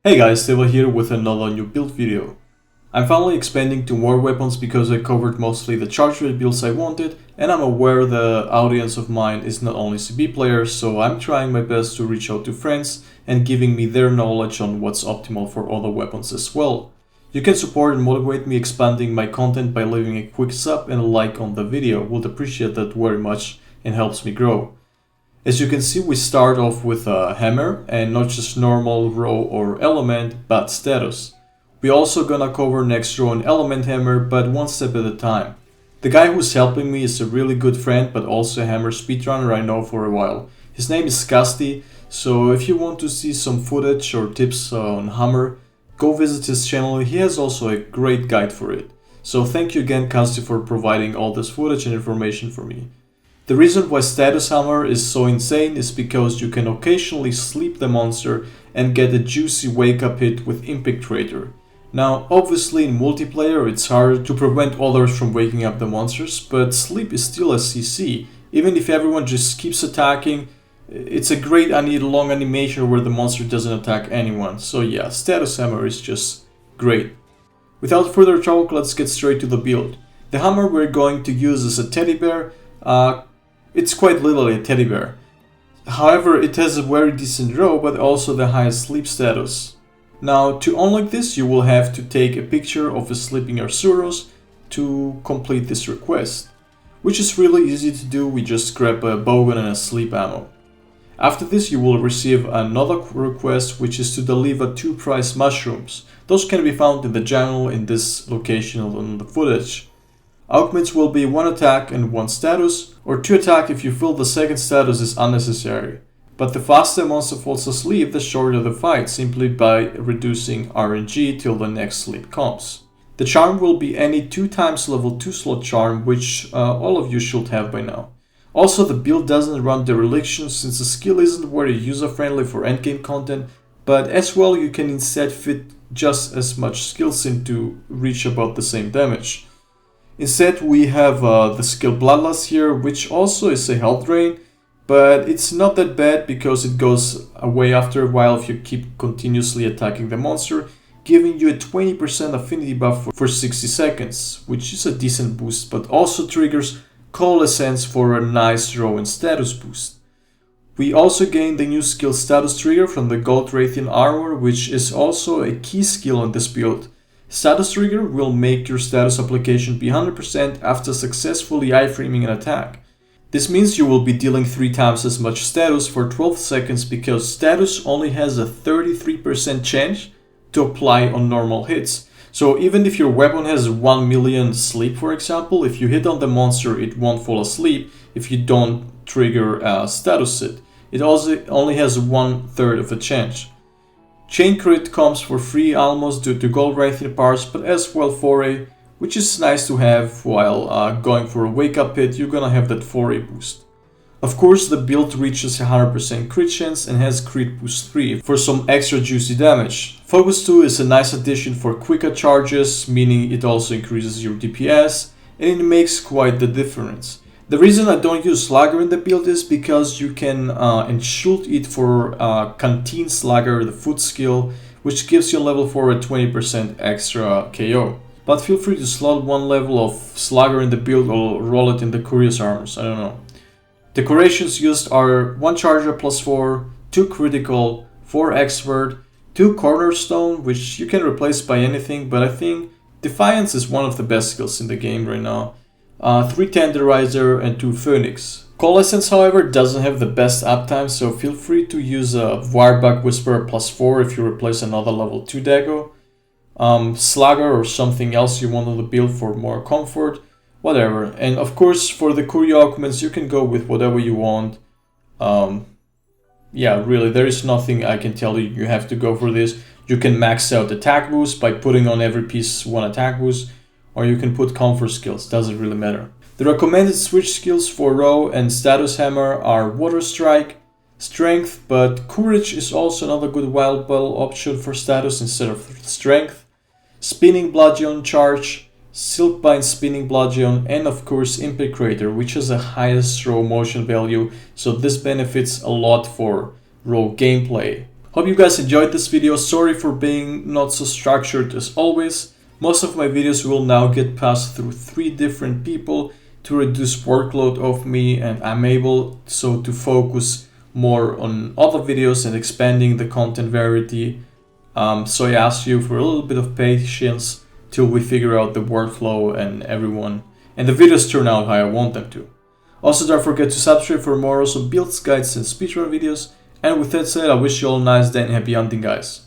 Hey guys, Steva here with another new build video. I'm finally expanding to more weapons because I covered mostly the charge rate builds I wanted, and I'm aware the audience of mine is not only CB players, so I'm trying my best to reach out to friends and giving me their knowledge on what's optimal for other weapons as well. You can support and motivate me expanding my content by leaving a quick sub and a like on the video. Would appreciate that very much and helps me grow. As you can see, we start off with a hammer, and not just normal row or element, but status. We're also gonna cover next row an element hammer, but one step at a time. The guy who's helping me is a really good friend, but also a hammer speedrunner I know for a while. His name is Kasti, so if you want to see some footage or tips on hammer, go visit his channel. He has also a great guide for it. So thank you again, Kasti, for providing all this footage and information for me. The reason why status hammer is so insane is because you can occasionally sleep the monster and get a juicy wake up hit with Impact Raider. Now obviously in multiplayer it's hard to prevent others from waking up the monsters, but sleep is still a CC. Even if everyone just keeps attacking, it's a great long animation where the monster doesn't attack anyone. So yeah, status hammer is just great. Without further trouble, let's get straight to the build. The hammer we're going to use is a teddy bear. It's quite literally a teddy bear. However, it has a very decent row, but also the highest sleep status. Now, to unlock this, you will have to take a picture of a sleeping Arsuros to complete this request, which is really easy to do. We just grab a bowgun and a sleep ammo. After this, you will receive another request, which is to deliver 2 prize mushrooms. Those can be found in the jungle in this location on the footage. Augments will be 1 attack and 1 status, or 2 attack if you feel the second status is unnecessary. But the faster a monster falls asleep, the shorter the fight, simply by reducing RNG till the next sleep comes. The charm will be any 2 times level 2 slot charm, which all of you should have by now. Also, the build doesn't run dereliction since the skill isn't very user friendly for endgame content, but as well you can instead fit just as much skills in to reach about the same damage. Instead, we have the skill Bloodlust here, which also is a health drain, but it's not that bad because it goes away after a while if you keep continuously attacking the monster, giving you a 20% affinity buff for 60 seconds, which is a decent boost, but also triggers Coalescence for a nice row and status boost. We also gain the new skill Status Trigger from the Gold Raytheon Armor, which is also a key skill in this build. Status Trigger will make your status application be 100% after successfully iframing an attack. This means you will be dealing 3 times as much status for 12 seconds because status only has a 33% chance to apply on normal hits. So even if your weapon has 1 million sleep, for example, if you hit on the monster it won't fall asleep if you don't trigger a status hit. It also only has 1/3 of a chance. Chain crit comes for free almost due to gold Raytheon parts, but as well foray, which is nice to have while going for a wake up hit. You're gonna have that foray boost. Of course, the build reaches 100% crit chance and has crit boost 3 for some extra juicy damage. Focus 2 is a nice addition for quicker charges, meaning it also increases your DPS, and it makes quite the difference. The reason I don't use Slugger in the build is because you can enshield it for Canteen Slugger, the foot skill, which gives you level 4 a 20% extra KO. But feel free to slot 1 level of Slugger in the build or roll it in the Curious Armors, I don't know. Decorations used are 1 Charger plus 4, 2 Critical, 4 Expert, 2 Cornerstone, which you can replace by anything, but I think Defiance is one of the best skills in the game right now. 3 Tenderizer and 2 Phoenix. Coalescence, however, doesn't have the best uptime, so feel free to use a Wirebug Whisperer plus 4 if you replace another level 2 Dago. Slugger or something else you want on the build for more comfort, whatever. And of course, for the Curio Augments, you can go with whatever you want. Yeah, really, there is nothing I can tell you you have to go for this. You can max out attack boost by putting on every piece 1 attack boost, or you can put comfort skills, doesn't really matter. The recommended switch skills for row and status hammer are Water Strike, Strength, but Courage is also another good wild ball option for status instead of Strength, Spinning Bludgeon Charge, Silkbind Spinning Bludgeon, and of course Impact Raider, which has the highest row motion value, so this benefits a lot for row gameplay. Hope you guys enjoyed this video. Sorry for being not so structured as always. Most of my videos will now get passed through 3 different people to reduce workload of me, and I'm able so to focus more on other videos and expanding the content variety. So I ask you for a little bit of patience till we figure out the workflow and the videos turn out how I want them to. Also, don't forget to subscribe for more also builds, guides and speedrun videos. And with that said, I wish you all a nice day and happy hunting, guys.